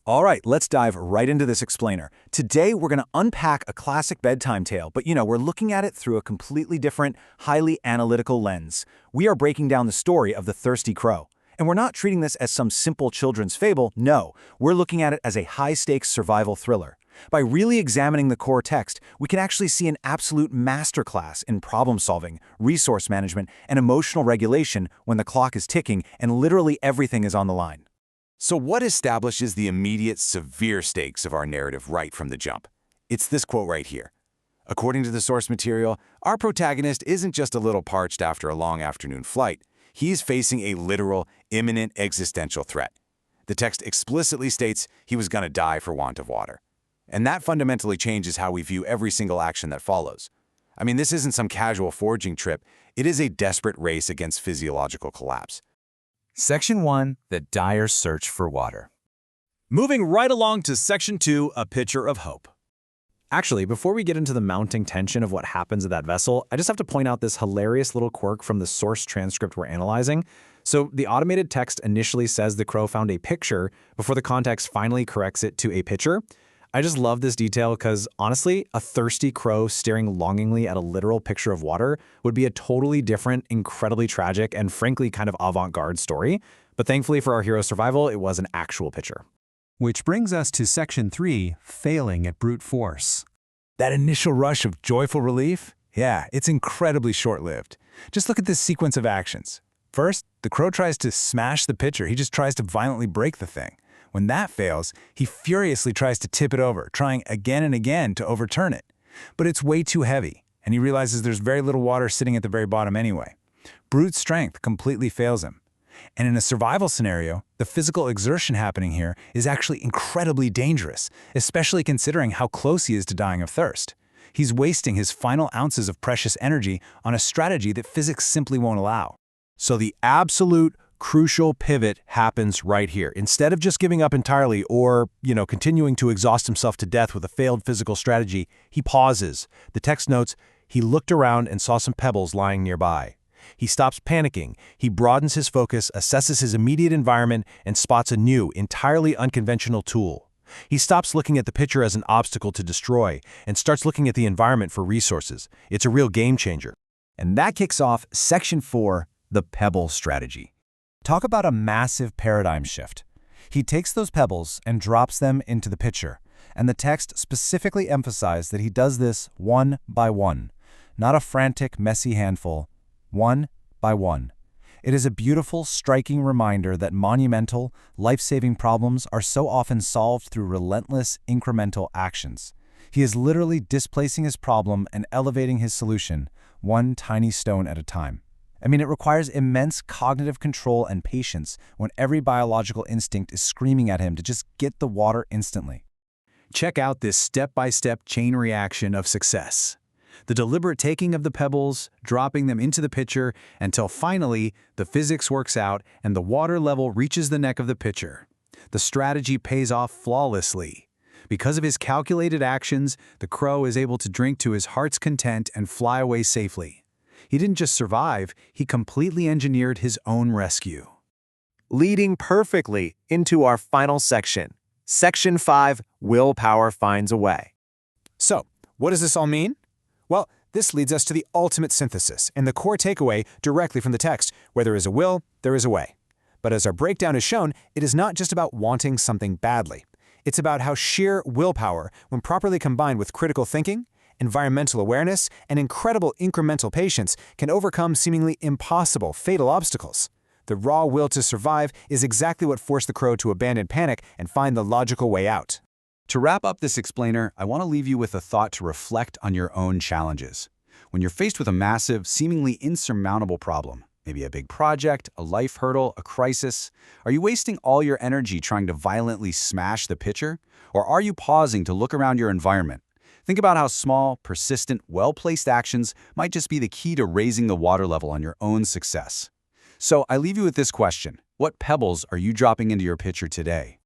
All right, let's dive right into this explainer. Today, we're going to unpack a classic bedtime tale, but we're looking at it through a completely different, highly analytical lens. We are breaking down the story of the Thirsty Crow. And we're not treating this as some simple children's fable, no, we're looking at it as a high-stakes survival thriller. By really examining the core text, we can actually see an absolute masterclass in problem-solving, resource management, and emotional regulation when the clock is ticking and literally everything is on the line. So what establishes the immediate severe stakes of our narrative right from the jump? It's this quote right here. According to the source material, our protagonist isn't just a little parched after a long afternoon flight. He's facing a literal, imminent existential threat. The text explicitly states he was going to die for want of water. And that fundamentally changes how we view every single action that follows. I mean, this isn't some casual foraging trip. It is a desperate race against physiological collapse. Section 1, the dire search for water. Moving right along to Section 2, a picture of hope. Actually, before we get into the mounting tension of what happens at that vessel, I just have to point out this hilarious little quirk from the source transcript we're analyzing. So the automated text initially says the crow found a picture before the context finally corrects it to a pitcher. I just love this detail because, honestly, a thirsty crow staring longingly at a literal picture of water would be a totally different, incredibly tragic, and frankly kind of avant-garde story. But thankfully for our hero's survival, it was an actual picture. Which brings us to Section 3, failing at brute force. That initial rush of joyful relief? Yeah, it's incredibly short-lived. Just look at this sequence of actions. First, the crow tries to smash the pitcher. He just tries to violently break the thing. When that fails, he furiously tries to tip it over, trying again and again to overturn it. But it's way too heavy, and he realizes there's very little water sitting at the very bottom anyway. Brute strength completely fails him. And in a survival scenario, the physical exertion happening here is actually incredibly dangerous, especially considering how close he is to dying of thirst. He's wasting his final ounces of precious energy on a strategy that physics simply won't allow. So the absolute crucial pivot happens right here. Instead of just giving up entirely or, continuing to exhaust himself to death with a failed physical strategy, he pauses. The text notes, he looked around and saw some pebbles lying nearby. He stops panicking. He broadens his focus, assesses his immediate environment, and spots a new, entirely unconventional tool. He stops looking at the pitcher as an obstacle to destroy and starts looking at the environment for resources. It's a real game changer. And that kicks off Section 4, the pebble strategy. Talk about a massive paradigm shift. He takes those pebbles and drops them into the pitcher, and the text specifically emphasized that he does this one by one, not a frantic, messy handful, one by one. It is a beautiful, striking reminder that monumental, life-saving problems are so often solved through relentless, incremental actions. He is literally displacing his problem and elevating his solution, one tiny stone at a time. I mean, it requires immense cognitive control and patience when every biological instinct is screaming at him to just get the water instantly. Check out this step-by-step chain reaction of success. The deliberate taking of the pebbles, dropping them into the pitcher, until finally the physics works out and the water level reaches the neck of the pitcher. The strategy pays off flawlessly. Because of his calculated actions, the crow is able to drink to his heart's content and fly away safely. He didn't just survive, he completely engineered his own rescue. Leading perfectly into our final section. Section 5, willpower finds a way. So, what does this all mean? Well, this leads us to the ultimate synthesis and the core takeaway directly from the text. Where there is a will, there is a way. But as our breakdown has shown, it is not just about wanting something badly. It's about how sheer willpower, when properly combined with critical thinking, environmental awareness, and incredible incremental patience, can overcome seemingly impossible, fatal obstacles. The raw will to survive is exactly what forced the crow to abandon panic and find the logical way out. To wrap up this explainer, I want to leave you with a thought to reflect on your own challenges. When you're faced with a massive, seemingly insurmountable problem, maybe a big project, a life hurdle, a crisis, are you wasting all your energy trying to violently smash the pitcher? Or are you pausing to look around your environment? Think about how small, persistent, well-placed actions might just be the key to raising the water level on your own success. So I leave you with this question. What pebbles are you dropping into your pitcher today?